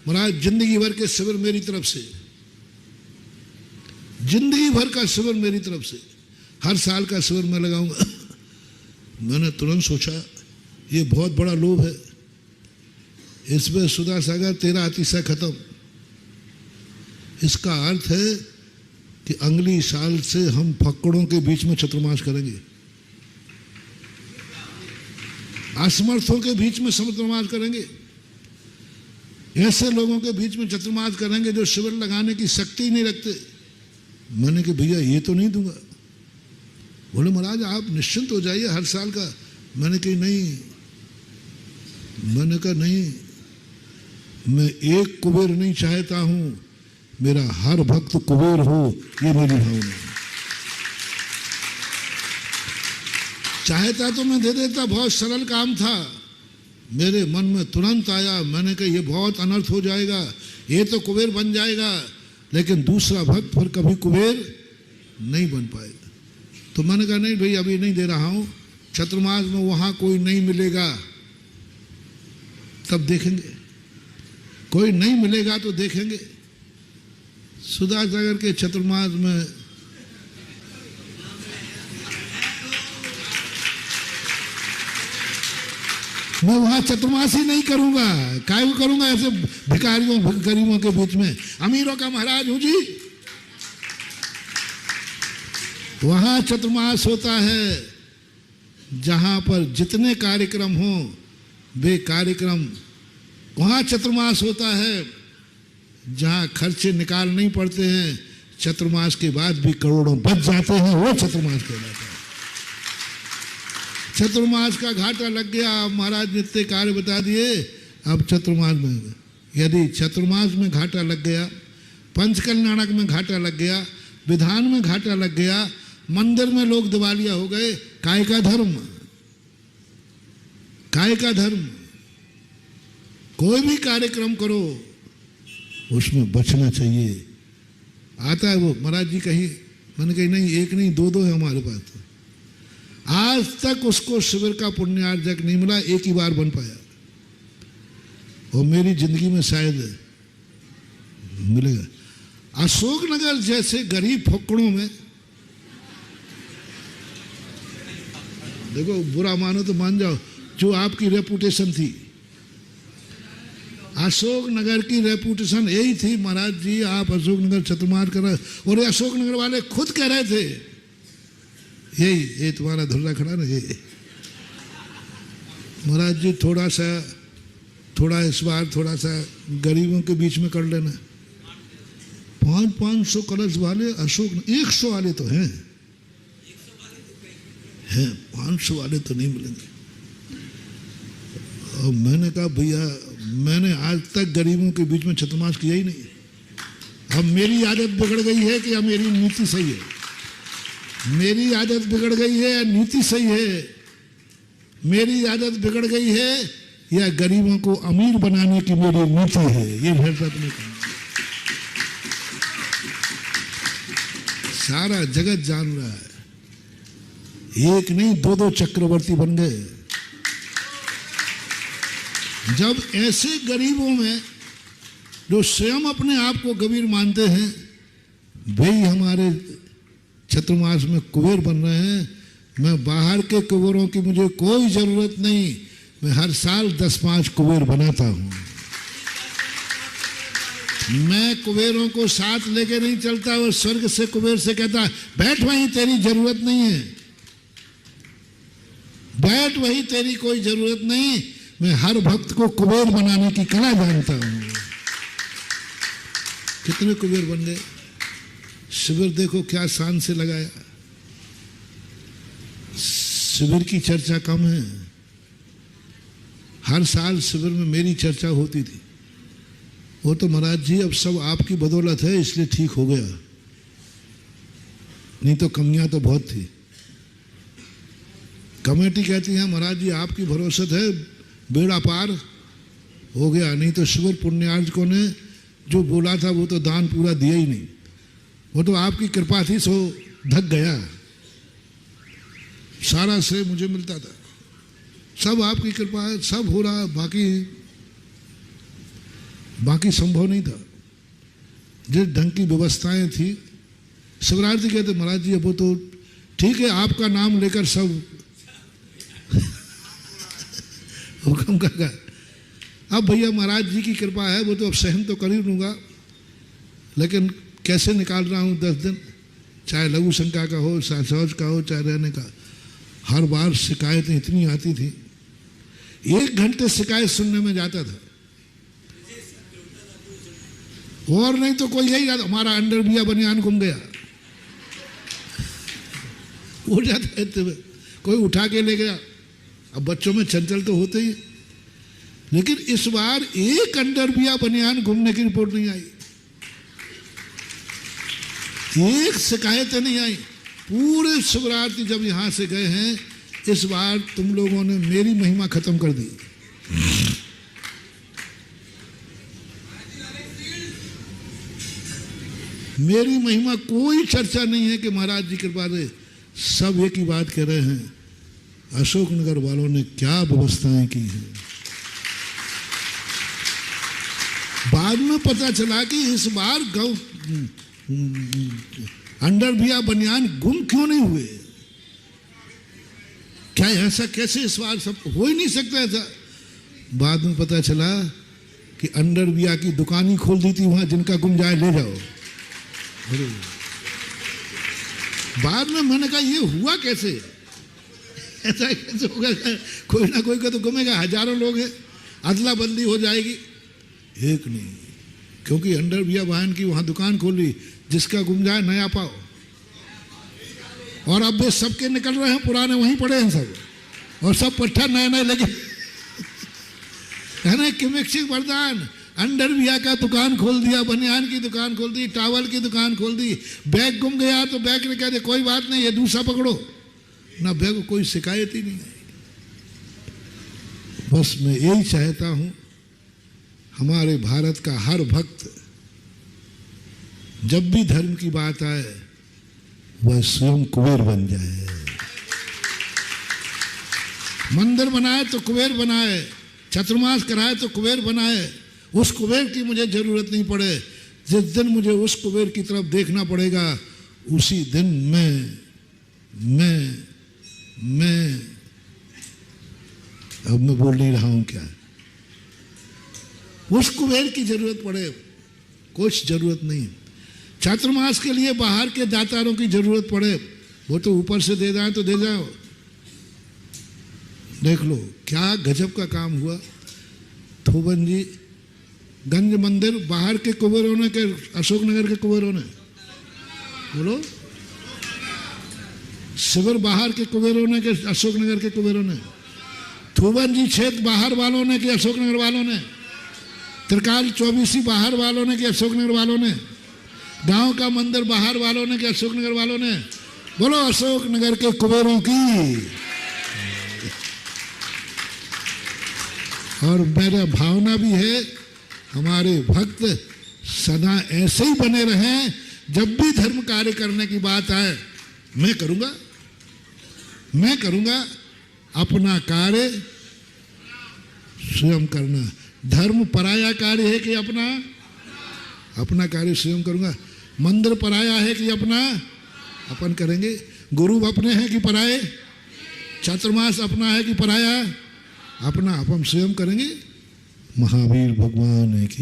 महाराज जिंदगी भर के शिविर मेरी तरफ से, जिंदगी भर का शिविर मेरी तरफ से, हर साल का शिविर मैं लगाऊंगा। मैंने तुरंत सोचा ये बहुत बड़ा लोभ है, इसमें सुधा सागर तेरा अतिशय खत्म। इसका अर्थ है कि अगली साल से हम फक्कड़ों के बीच में चतुर्मास करेंगे, असमर्थों के बीच में चतुर्मास करेंगे, ऐसे लोगों के बीच में चतुर्मास करेंगे जो शिविर लगाने की शक्ति ही नहीं रखते। मैंने कहा भैया ये तो नहीं दूंगा। बोले महाराज आप निश्चिंत हो जाइए, हर साल का। मैंने कहा नहीं, मैंने कहा नहीं, मैं एक कुबेर नहीं चाहता हूं, मेरा हर भक्त कुबेर हो, ये मेरी भावना है। चाहता तो मैं दे देता, बहुत सरल काम था। मेरे मन में तुरंत आया, मैंने कहा ये बहुत अनर्थ हो जाएगा, ये तो कुबेर बन जाएगा, लेकिन दूसरा भक्त फिर कभी कुबेर नहीं बन पाएगा। तो मैंने कहा नहीं भाई अभी नहीं दे रहा हूं, चतुर्मास में वहां कोई नहीं मिलेगा तब देखेंगे, कोई नहीं मिलेगा तो देखेंगे। सुधा सागर के चतुर्मास में मैं वहां चतुर्मास ही नहीं करूंगा, काय को करूंगा ऐसे भिखारियों गरीबों के बीच में, अमीरों का महाराज हूं जी। वहां चतुर्मास होता है जहां पर जितने कार्यक्रम हो वे कार्यक्रम, वहां चतुर्मास होता है जहां खर्चे निकाल नहीं पड़ते हैं, चतुर्मास के बाद भी करोड़ों बच जाते हैं, वो चतुर्मास कहलाता है। चतुर्मास का घाटा लग गया, महाराज नित्य कार्य बता दिए। अब चतुर्मास में, यदि चतुर्मास में घाटा लग गया, पंचकल्याणक में घाटा लग गया, विधान में घाटा लग गया, मंदिर में लोग दिवालिया हो गए, काय का धर्म, काय का धर्म। कोई भी कार्यक्रम करो उसमें बचना चाहिए। आता है वो महाराज जी कहीं, मैंने कही नहीं एक नहीं दो दो है हमारे पास। तो आज तक उसको शिविर का पुण्यार्जक नहीं मिला, एक ही बार बन पाया, और मेरी जिंदगी में शायद मिलेगा। अशोकनगर जैसे गरीब फक्कड़ों में, देखो बुरा मानो तो मान जाओ, जो आपकी रेपुटेशन थी, अशोकनगर की रेपुटेशन यही थी महाराज जी आप अशोकनगर चतुर्मास कर रहे, और अशोकनगर वाले खुद कह रहे थे यही, ये तुम्हारा धुर्रा खड़ा ना, ये महाराज जी थोड़ा इस बार थोड़ा सा गरीबों के बीच में कर लेना। 500 कलश वाले अशोक, 100 वाले तो हैं, 500 वाले तो नहीं मिलेंगे। और मैंने कहा भैया मैंने आज तक गरीबों के बीच में चतुर्मास किया ही नहीं। अब मेरी आदत बिगड़ गई है कि अब मेरी नीति सही है, मेरी आदत बिगड़ गई है या नीति सही है, मेरी आदत बिगड़ गई है या गरीबों को अमीर बनाने की मेरी नीति है, ये फैसला नहीं करना। सारा जगत जान रहा है, एक नहीं दो दो चक्रवर्ती बन गए। जब ऐसे गरीबों में जो स्वयं अपने आप को कबीर मानते हैं वही हमारे चतुर्मास में कुबेर बन रहे हैं, मैं बाहर के कुबेरों की मुझे कोई जरूरत नहीं, मैं हर साल 10-5 कुबेर बनाता हूं। मैं कुबेरों को साथ लेके नहीं चलता, वो स्वर्ग से कुबेर से कहता बैठ वहीं तेरी जरूरत नहीं है, बैठ वहीं तेरी कोई जरूरत नहीं, मैं हर भक्त को कुबेर बनाने की कला जानता हूं। कितने कुबेर बन गए। शिविर देखो क्या शान से लगाया, शिविर की चर्चा कम है, हर साल शिविर में मेरी चर्चा होती थी। वो तो महाराज जी अब सब आपकी बदौलत है इसलिए ठीक हो गया, नहीं तो कमियां तो बहुत थी। कमेटी कहती है महाराज जी आपकी भरोसे है बेड़ा पार हो गया, नहीं तो शिविर पुण्यार्जकों ने जो बोला था वो तो दान पूरा दिया ही नहीं, वो तो आपकी कृपा थी सो धक गया, सारा श्रेय मुझे मिलता था, सब आपकी कृपा है, सब हो रहा। बाकी बाकी संभव नहीं था। जिस ढंग की व्यवस्थाएं थी, शिवराज जी कहते महाराज जी अब वो तो ठीक है, आपका नाम लेकर सब हुक्म का। अब भैया महाराज जी की कृपा है, वो तो अब सहन तो कर ही लूँगा, लेकिन कैसे निकाल रहा हूँ 10 दिन, चाहे लघु शंका का हो, चाहे सहज का हो, चाहे रहने का। हर बार शिकायतें इतनी आती थी, 1 घंटे शिकायत सुनने में जाता था, और नहीं तो कोई यही जाता, हमारा अंडरवियर बनियान गुम गया, हो जाता है तो कोई उठा के ले गया। अब बच्चों में चंचल तो होते ही, लेकिन इस बार 1 अंडरवियर बनियान घूमने की रिपोर्ट नहीं आई, 1 शिकायत नहीं आई। पूरे शिवरात्रि जब यहां से गए हैं, इस बार तुम लोगों ने मेरी महिमा खत्म कर दी। मेरी महिमा कोई चर्चा नहीं है कि महाराज जी कृपा से। सब एक ही बात कह रहे हैं, अशोकनगर वालों ने क्या व्यवस्थाएं की हैं। बाद में पता चला कि इस बार अंडरवियर बनियान गुम क्यों नहीं हुए, क्या ऐसा कैसे इस बार सब हो ही नहीं सकता ऐसा। बाद में पता चला कि अंडरवियर की दुकान ही खोल दी थी वहां, जिनका गुम जाए ले जाओ। बाद में मैंने कहा ये हुआ कैसे, ऐसा कैसे होगा, कोई ना कोई का तो गुमेगा, हजारों लोग हैं, अदला बदली हो जाएगी। एक नहीं, क्योंकि अंडरवियर बहन की वहां दुकान खोली, जिसका गुम जाए नया पाओ। और अब वे सबके निकल रहे हैं, पुराने वहीं पड़े हैं सब, और सब पट्टा नए नए लगे है ना। किमिक्सिक वरदान, अंडरवियर का दुकान खोल दिया, बनियान की दुकान खोल दी, टावल की दुकान खोल दी। बैग गुम गया तो बैग ने कह दिया कोई बात नहीं, ये दूसरा पकड़ो ना, बैग को कोई शिकायत ही नहीं आई। बस मैं यही चाहता हूं, हमारे भारत का हर भक्त जब भी धर्म की बात आए, वह स्वयं कुबेर बन जाए। मंदिर बनाए तो कुबेर बनाए, चतुर्मास कराए तो कुबेर बनाए। उस कुबेर की मुझे जरूरत नहीं पड़े, जिस दिन मुझे उस कुबेर की तरफ देखना पड़ेगा, उसी दिन मैं अब मैं बोल नहीं रहा हूं क्या, उस कुबेर की जरूरत पड़े, कुछ जरूरत नहीं। चातुर्मास के लिए बाहर के दातारों की जरूरत पड़े, वो तो ऊपर से दे जाए तो दे जाओ। देख लो क्या गजब का काम हुआ। थोबन जी गंज मंदिर बाहर के कुबेरों ने के अशोकनगर के कुबेरों ने, बोलो, शिविर बाहर के कुबेरों ने के अशोकनगर के कुबेरों ने, थोबन जी क्षेत्र बाहर वालों ने के अशोकनगर वालों ने, त्रिकाल 24 बाहर वालों ने के अशोकनगर वालों ने, गांव का मंदिर बाहर वालों ने के अशोकनगर वालों ने। बोलो अशोकनगर के कुबेरों की। और मेरा भावना भी है, हमारे भक्त सदा ऐसे ही बने रहें, जब भी धर्म कार्य करने की बात आए, मैं करूंगा अपना कार्य स्वयं करना। धर्म पराया कार्य है कि अपना कार्य स्वयं करूंगा। मंदिर पराया है कि अपन करेंगे। गुरु अपने हैं कि पराए, चातुर्मास अपना है कि पराया, अपना अपन स्वयं करेंगे। महावीर भगवान की